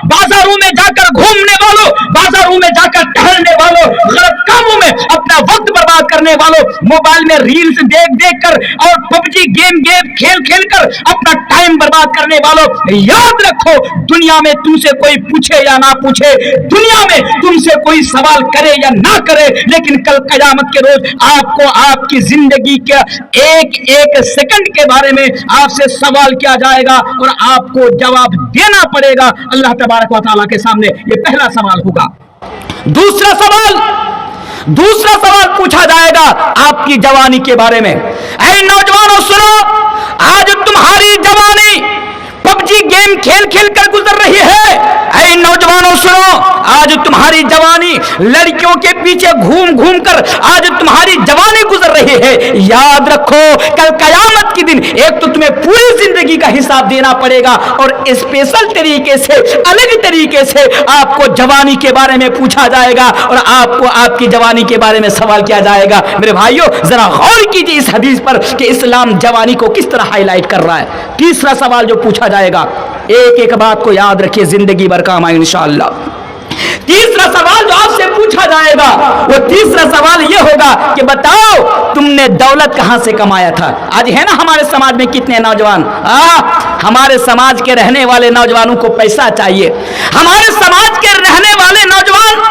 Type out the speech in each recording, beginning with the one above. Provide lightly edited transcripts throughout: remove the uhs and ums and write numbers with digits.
बाजारों में जाकर घूमने वालों, बाजारों में जाकर टहलने वालों, गलत कामों में अपना वक्त बर्बाद करने वालों, मोबाइल में रील्स देख देख कर और पबजी गेम खेल खेल कर अपना टाइम बर्बाद करने वालों, याद रखो दुनिया में तुमसे कोई पूछे या ना पूछे, दुनिया में तुमसे कोई सवाल करे या ना करे, लेकिन कल क़यामत के रोज आपको आपकी जिंदगी के एक एक सेकंड के बारे में आपसे सवाल किया जाएगा और आपको जवाब देना पड़ेगा अल्लाह तबारक व तआला के सामने। ये पहला सवाल होगा। दूसरा सवाल पूछा जाएगा आपकी जवानी के बारे में। ऐ नौजवानों सुनो, आज तुम्हारी जवानी पबजी गेम खेल खेल कर गुजर रही है। ऐ नौजवानों सुनो, आज तुम्हारी जवानी लड़कियों के पीछे घूम घूम कर आज तुम्हारी जवानी गुजर रही है। याद रखो कल क़यामत के दिन एक तो तुम्हें पूरी जिंदगी का हिसाब देना पड़ेगा और स्पेशल तरीके से, अलग तरीके से आपको जवानी के बारे में पूछा जाएगा और आपको आपकी जवानी के बारे में सवाल किया जाएगा। मेरे भाइयों जरा गौर कीजिए इस हदीस पर कि इस्लाम जवानी को किस तरह हाईलाइट कर रहा है। तीसरा सवाल जो पूछा जाएगा, एक एक बात को याद रखिए, जिंदगी भर काम आए इंशाअल्लाह। तीसरा सवाल जो आपसे पूछा जाएगा वो तीसरा सवाल ये होगा कि बताओ तुमने दौलत कहां से कमाया था। आज है ना हमारे समाज में कितने नौजवान, हमारे समाज के रहने वाले नौजवानों को पैसा चाहिए। हमारे समाज के रहने वाले नौजवान,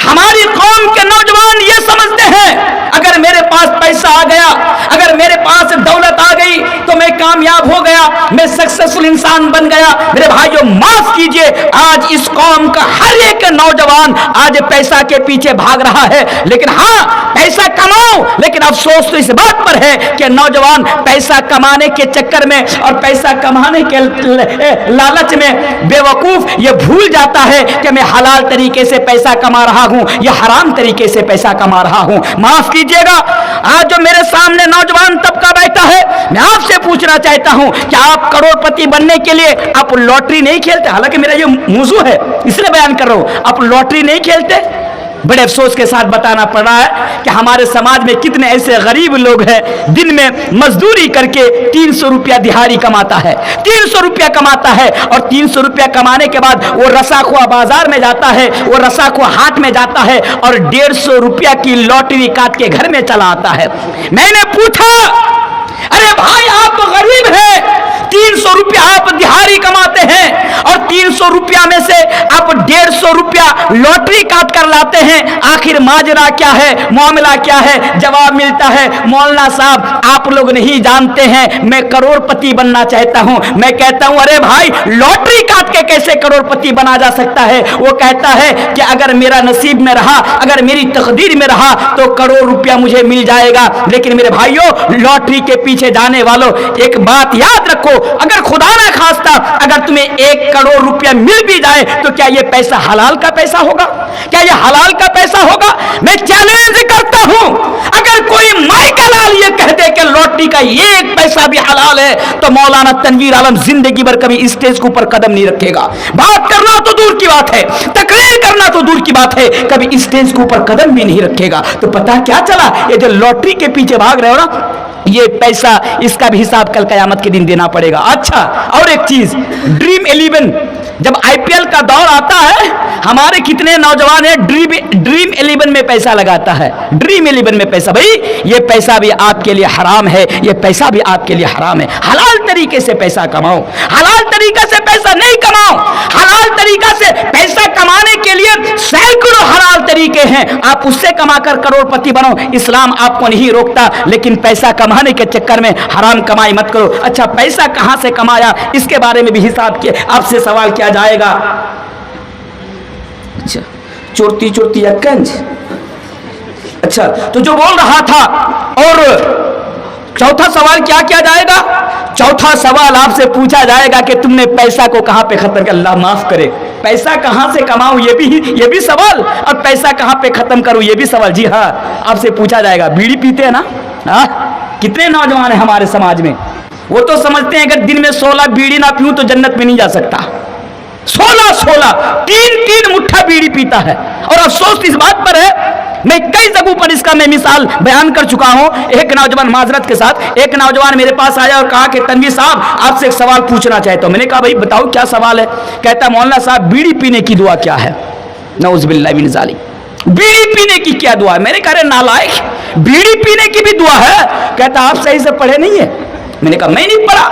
हमारी कौम के नौजवान ये समझते हैं अगर मेरे पास पैसा आ गया, अगर मेरे पास दौलत आ गई तो मैं कामयाब हो गया, मैं सक्सेसफुल इंसान बन गया। मेरे भाइयों माफ कीजिए, आज इस कौम का हर एक नौजवान आज पैसा के पीछे भाग रहा है। लेकिन हाँ, पैसा कमाओ, लेकिन अफसोस तो इस बात पर है कि नौजवान पैसा कमाने के चक्कर में और पैसा कमाने के लालच में बेवकूफ ये भूल जाता है कि मैं हलाल तरीके से पैसा कमा रहा हूं या हराम तरीके से पैसा कमा रहा हूं। माफ कीजिएगा, आज जो मेरे सामने नौजवान तबका बैठा है, मैं आपसे पूछना चाहता हूं कि आप करोड़पति बनने के लिए आप लॉटरी नहीं खेलते? हालांकि मेरा ये मौजू है इसलिए बयान कर रहा हूं, आप लॉटरी नहीं खेलते? बड़े अफसोस के साथ बताना पड़ रहा है कि हमारे समाज में कितने ऐसे गरीब लोग हैं, दिन में मजदूरी करके 300 रुपया दिहाड़ी कमाता है, 300 रुपया कमाता है और 300 रुपया कमाने के बाद वो रसाखुआ बाजार में जाता है, वो रसाखुआ हाट में जाता है और 150 रुपया की लॉटरी काट के घर में चला आता है। मैंने पूछा, अरे भाई आप तो गरीब हैं, 300 रुपया आप दिहाड़ी कमाते हैं और 300 रुपया में से आप 150 रुपया लॉटरी काट कर लाते हैं, आखिर माजरा क्या है, मामला क्या है? जवाब मिलता है, मौलाना साहब आप लोग नहीं जानते हैं, मैं करोड़पति बनना चाहता हूं। मैं कहता हूं अरे भाई लॉटरी काट के कैसे करोड़पति बना जा सकता है? वो कहता है कि अगर मेरा नसीब में रहा, अगर मेरी तकदीर में रहा तो करोड़ रुपया मुझे मिल जाएगा। लेकिन मेरे भाइयों लॉटरी के पीछे जाने वालों एक बात याद रखो, अगर खुदा ना खास्ता अगर तुम्हें 1 करोड़ रुपया मिल भी जाए तो क्या यह पैसा हलाल का पैसा होगा? क्या यह हलाल का पैसा होगा? मैं चैलेंज करता हूं, अगर कोई माई का लाल ये कह दे कि लॉटरी का 1 पैसा भी हलाल है तो मौलाना तनवीर आलम जिंदगी भर कभी स्टेज के ऊपर कदम नहीं रखेगा। बात करना तो दूर की बात है, तकरीर करना तो दूर की बात है, कभी स्टेज के ऊपर कदम भी नहीं रखेगा। तो पता क्या चला, ये जो लॉटरी के पीछे भाग रहे हो ना, ये पैसा इसका भी हिसाब कल क़यामत के दिन देना पड़ेगा। अच्छा, और एक चीज, ड्रीम 11 जब आईपीएल का दौर आता है, हमारे कितने नौजवान हैं ड्रीम 11 में पैसा लगाता है। ड्रीम 11 में पैसा, भाई ये पैसा भी आपके लिए हराम है, ये पैसा भी आपके लिए हराम है। हलाल तरीके से पैसा कमाओ, हलाल तरीके से पैसा नहीं कमाओ। हलाल तरीका से पैसा कमाने के लिए सैकड़ों हलाल तरीके हैं, आप उससे कमाकर करोड़पति बनो, इस्लाम आपको नहीं रोकता। लेकिन पैसा कमाने के चक्कर में हराम कमाई मत करो। अच्छा, पैसा कहां से कमाया इसके बारे में भी हिसाब के आपसे सवाल किया जाएगा। अच्छा, चोरती चोरती अक्कंज। अच्छा, तो जो बोल रहा था, और चौथा सवाल क्या किया जाएगा? चौथा सवाल आपसे पूछा जाएगा कि तुमने पैसा को कहां पे खत्म किया। अल्लाह माफ करे, पैसा कहां से कमाऊं ये भी सवाल, और पैसा कहां पे खत्म करूं ये भी सवाल। जी हाँ, आपसे पूछा जाएगा। बीड़ी पीते हैं ना? कितने नौजवान हैं हमारे समाज में, वो तो समझते हैं कि दिन में 16 बीड़ी ना पीऊं तो जन्नत में नहीं जा सकता। 16 3 मुट्ठा बीड़ी पीता है। और अफसोस इस बात पर है मैं कई जगहों पर इसका मैं मिसाल बयान कर चुका हूं। एक नौजवान, माजरत के साथ, एक नौजवान मेरे पास आया और कहा कि तनवीर साहब आपसे एक सवाल पूछना चाहता हूं। मैंने कहा भाई बताओ क्या सवाल है। कहता मौलाना साहब बीड़ी पीने की दुआ क्या है? नऊज़ुबिल्लाहि मिन ज़ालिक, बीड़ी पीने की क्या दुआ है? मैंने कहा रे नालायक, बीड़ी पीने की भी दुआ है? कहता आप सही से पढ़े नहीं है। मैंने कहा मैं नहीं पढ़ा,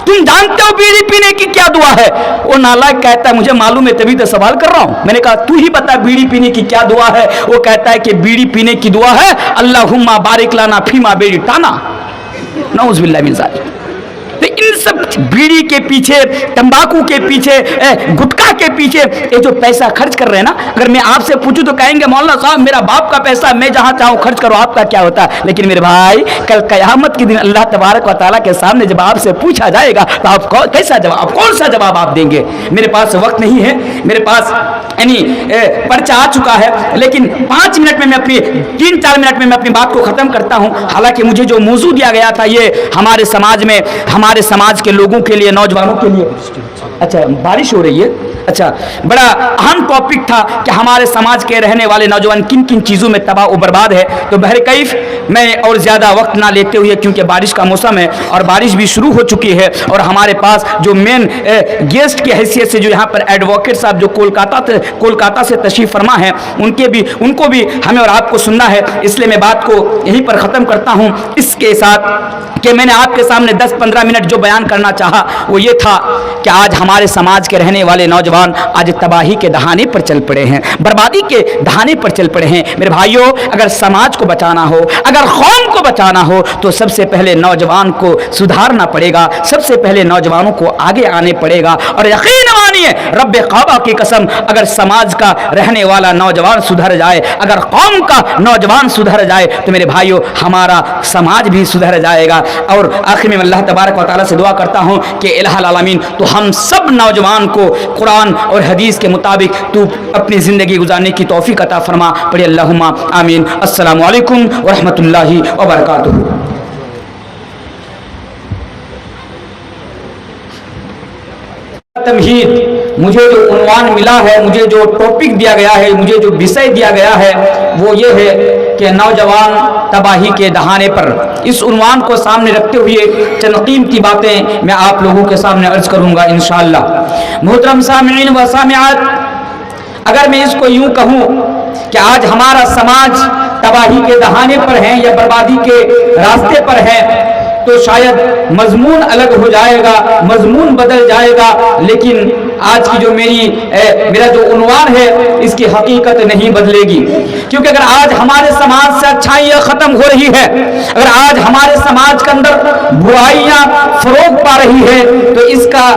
तुम जानते हो बीड़ी पीने की क्या दुआ है? वो नालायक कहता है मुझे मालूम है तभी तो सवाल कर रहा हूं। मैंने कहा तू ही बता बीड़ी पीने की क्या दुआ है? वो कहता है कि बीड़ी पीने की दुआ है अल्लाहुम्मा बारिक लाना फीमा बेड़ी टाना। नऊज़ुबिल्लाहि मिन ज़ालिक। तो इन सब बीड़ी के पीछे, तंबाकू के पीछे, गुटखा के पीछे ये जो पैसा खर्च कर रहे हैं ना, अगर मैं आपसे पूछूं तो कहेंगे मौलाना साहब मेरा बाप का पैसा मैं जहां चाहूं खर्च करो, आपका क्या होता है? लेकिन मेरे भाई कल कयामत के दिन अल्लाह तबारक व तआला के सामने जब आपसे पूछा जाएगा तो आप कैसा जवाब, कौन सा जवाब आप देंगे? मेरे पास वक्त नहीं है, मेरे पास यानी पर्चा आ चुका है, लेकिन 5 मिनट में मैं अपनी 3-4 मिनट में मैं अपनी बात को खत्म करता हूं। हालांकि मुझे जो मौजू दिया गया था ये हमारे समाज में, हमारे समाज के लोगों के लिए, नौजवानों के लिए, अच्छा बारिश हो रही है, अच्छा बड़ा अहम टॉपिक था कि हमारे समाज के रहने वाले नौजवान किन किन चीज़ों में तबाह और बर्बाद है। तो बहरकैफ मैं और ज़्यादा वक्त ना लेते हुए, क्योंकि बारिश का मौसम है और बारिश भी शुरू हो चुकी है और हमारे पास जो मेन गेस्ट की हैसियत से जो यहाँ पर एडवोकेट साहब जो कोलकाता से तशरीफ़ फरमा है, उनको भी हमें और आपको सुनना है, इसलिए मैं बात को यहीं पर ख़त्म करता हूँ। इसके साथ कि मैंने आपके सामने 10-15 मिनट जो बयान करना चाहा वो ये था कि आज हमारे समाज के रहने वाले नौजवान आज तबाही के दहाने पर चल पड़े हैं, बर्बादी के दहाने पर चल पड़े हैं। मेरे भाइयों, अगर समाज को बचाना हो, अगर कौम को बचाना हो तो सबसे पहले नौजवान को सुधारना पड़ेगा, सबसे पहले नौजवानों को आगे आने पड़ेगा। और यकीन मानिए रब्बे काबा की कसम, अगर समाज का रहने वाला नौजवान सुधर जाए, अगर कौम का नौजवान सुधर जाए तो मेरे भाइयों हमारा समाज भी सुधर जाएगा। और आखिर में अल्लाह तबारक व तआला से दुआ करता हूँ कि इलाहुल आलमीन तो हम सब नौजवान को कुरान और हदीस के मुताबिक तू अपनी ज़िंदगी गुजारने की तौफीक अता फरमा। पढ़े अल्लाहुम्मा आमीन। अस्सलामु अलैकुम व रहमतुल्लाहि व बरकातुहू। तमहीद, मुझे जो उन्वान मिला है, मुझे जो टॉपिक दिया गया है, मुझे जो विषय दिया गया है वो ये है कि नौजवान तबाही के दहाने पर। इस उन्वान को सामने रखते हुए चंद कीमती बातें मैं आप लोगों के सामने अर्ज करूंगा इंशाअल्लाह। मोहतरम सामिईन व सामिआत, अगर मैं इसको यूं कहूं कि आज हमारा समाज तबाही के दहाने पर है या बर्बादी के रास्ते पर है तो शायद मजमून अलग हो जाएगा, मजमून बदल जाएगा, लेकिन आज की जो मेरा जो उन्वान है इसकी हकीकत नहीं बदलेगी। क्योंकि अगर आज हमारे समाज से अच्छाइयाँ खत्म हो रही है, अगर आज हमारे समाज के अंदर बुराइयाँ फरोग पा रही है तो इसका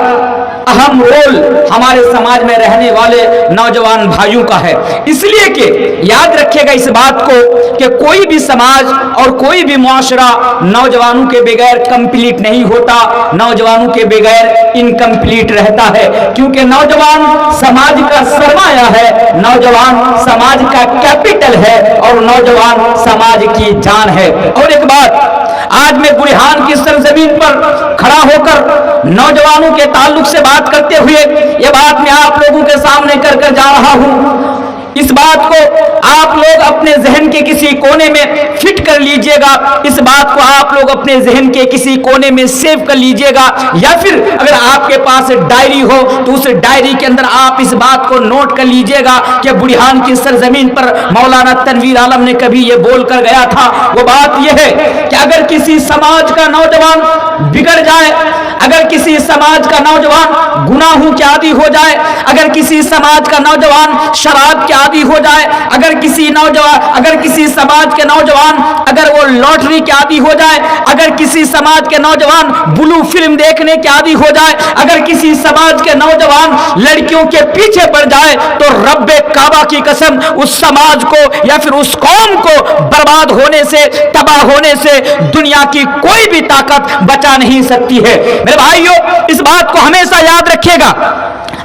अहम रोल हमारे समाज में रहने वाले नौजवान भाइयों का है। इसलिए कि याद रखिएगा इस बात को कि कोई भी समाज और कोई भी मुआशरा नौजवानों के बगैर कंप्लीट नहीं होता, नौजवानों के बगैर इनकम्प्लीट रहता है। क्योंकि नौजवान समाज का सरमाया है, नौजवान समाज का कैपिटल है और नौजवान समाज की जान है। और एक बात, आज मैं बुरहान की सरजमीन पर खड़ा होकर नौजवानों के ताल्लुक से बात करते हुए ये बात मैं आप लोगों के सामने कर जा रहा हूं। इस बात को आप लोग अपने जहन के किसी कोने में फिट कर लीजिएगा, इस बात को आप लोग अपने जहन के किसी कोने में सेव कर लीजिएगा, या फिर अगर आपके पास डायरी हो तो उस डायरी के अंदर आप इस बात को नोट कर लीजिएगा कि बुरहान की सरजमीन पर मौलाना तनवीर आलम ने कभी ये बोल कर गया था। वो बात यह है कि अगर किसी समाज का नौजवान बिगड़ जाए, अगर किसी समाज का नौजवान गुनाहों के आदी हो जाए, अगर किसी समाज का नौजवान शराब के आदी हो जाए, अगर किसी समाज के नौजवान अगर वो लॉटरी के आदी हो जाए, अगर किसी समाज के नौजवान ब्लू फिल्म देखने के आदी हो जाए, अगर किसी समाज के नौजवान लड़कियों के पीछे पड़ जाए तो रब्बे काबा की कसम उस समाज को या फिर उस कौम को बर्बाद होने से, तबाह होने से दुनिया की कोई भी ताकत बचा नहीं सकती है। मेरे भाइयों, इस बात को हमेशा याद रखिएगा।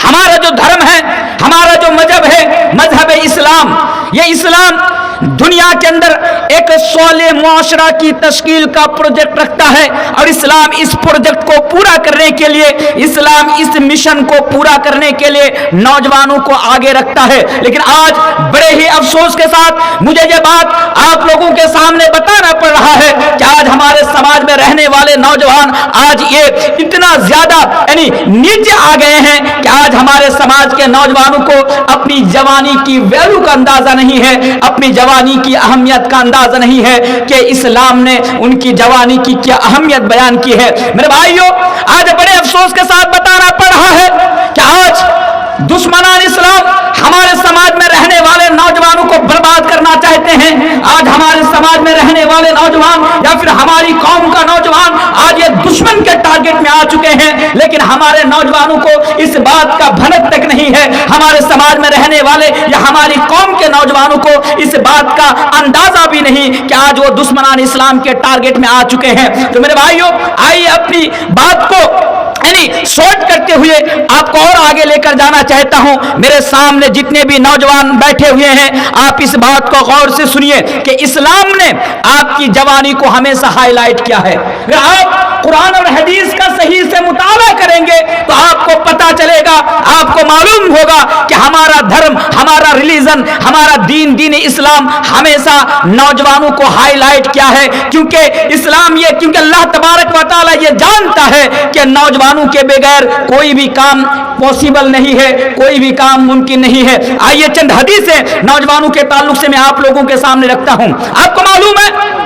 हमारा जो धर्म है, हमारा जो मजहब है, मजहब इस्लाम, ये इस्लाम دنیا کے اندر ایک صالح معاشرہ کی تشکیل کا پروجیکٹ رکھتا ہے، اور اسلام اس پروجیکٹ کو پورا کرنے کے لیے، اسلام اس مشن کو پورا کرنے کے لیے نوجوانوں کو آگے رکھتا ہے۔ لیکن آج بڑے ہی افسوس کے ساتھ مجھے یہ بات آپ لوگوں کے سامنے بتانا پڑ رہا ہے کہ آج ہمارے سماج میں رہنے والے نوجوان آج یہ اتنا زیادہ یعنی نیچے آ گئے ہیں کہ آج ہمارے سماج کے نوجوانوں کو اپنی جوانی کی ویلیو کا اندازہ نہیں ہے، اپنی جوانی کی اہمیت کا اندازہ نہیں ہے کہ اسلام نے ان کی جوانی کی کیا اہمیت بیان کی ہے۔ میرے بھائیوں، آج بڑے افسوس کے ساتھ بتانا پڑ رہا ہے کہ آج دشمنان اسلام ہمارے سماج میں رہنے والے نوجوانوں کو برباد کرنا چاہتے ہیں۔ آج ہمارے سماج میں رہنے والے نوجوان یا پھر ہماری قوم کا نوجوان آج یہ دشمن کے ٹارگٹ میں آ چکے ہیں، لیکن ہمارے نوجوانوں کو اس بات کا بھنک تک نہیں ہے، ہمارے سماج میں رہنے والے یا ہماری قوم کے نوجوانوں کو اس بات کا اندازہ بھی نہیں کہ آج وہ دشمنان اسلام کے ٹارگٹ میں آ چکے ہیں۔ تو میرے بھائیوں، آئیے اپنی بات کو شارٹ کرتے ہوئے آپ کو اور آگے لے کر جانا چاہتا ہوں۔ میرے سامنے جتنے بھی نوجوان بیٹھے ہوئے ہیں، آپ اس بات کو غور سے سنیے کہ اسلام نے آپ کی جوانی کو ہمیشہ ہائی لائٹ کیا ہے۔ اگر آپ قرآن اور حدیث کا صحیح سے مطالعہ کریں گے تو آپ کو پتا چلے گا، آپ کو معلوم ہوگا کہ ہمارا دھرم، ہمارا ریلیجن، ہمارا دین اسلام ہمیشہ نوجوانوں کو ہائی لائٹ کیا ہے، کیونکہ اسلام کیونکہ اللہ تبارک و تعالیٰ یہ جانتا ہے کہ نوجوانوں کے بغیر کوئی بھی کام پاسبل نہیں ہے، کوئی بھی کام ممکن نہیں ہے۔ آئیے چند حدیثیں نوجوانوں کے تعلق سے میں آپ لوگوں کے سامنے رکھتا ہوں۔ آپ کو معلوم ہے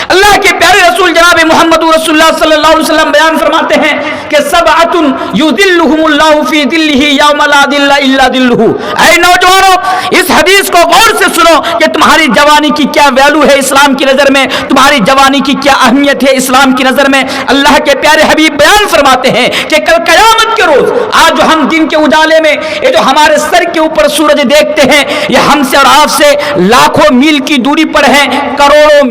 اللہ کے پیارے رسول جناب محمد رسول اللہ صلی اللہ علیہ وسلم بیان فرماتے ہیں کہ سبعۃ یذلھم اللہ فی ظلہ یوم لا ظل الا ظلہ۔ اے نوجوانوں، اس حدیث کو غور سے سنو کہ تمہاری جوانی کی کیا ویلو ہے اسلام کی نظر میں، تمہاری جوانی کی کیا اہمیت ہے اسلام کی نظر میں۔ اللہ کے پیارے حبیب بیان فرماتے ہیں کہ کل قیامت کے روز، آج جو ہم دن کے اجالے میں یہ جو ہمارے سر کے اوپر سورج دیکھتے ہیں، یہ ہم سے اور آپ سے لاکھوں میل کی دوری پر ہیں، کروڑوں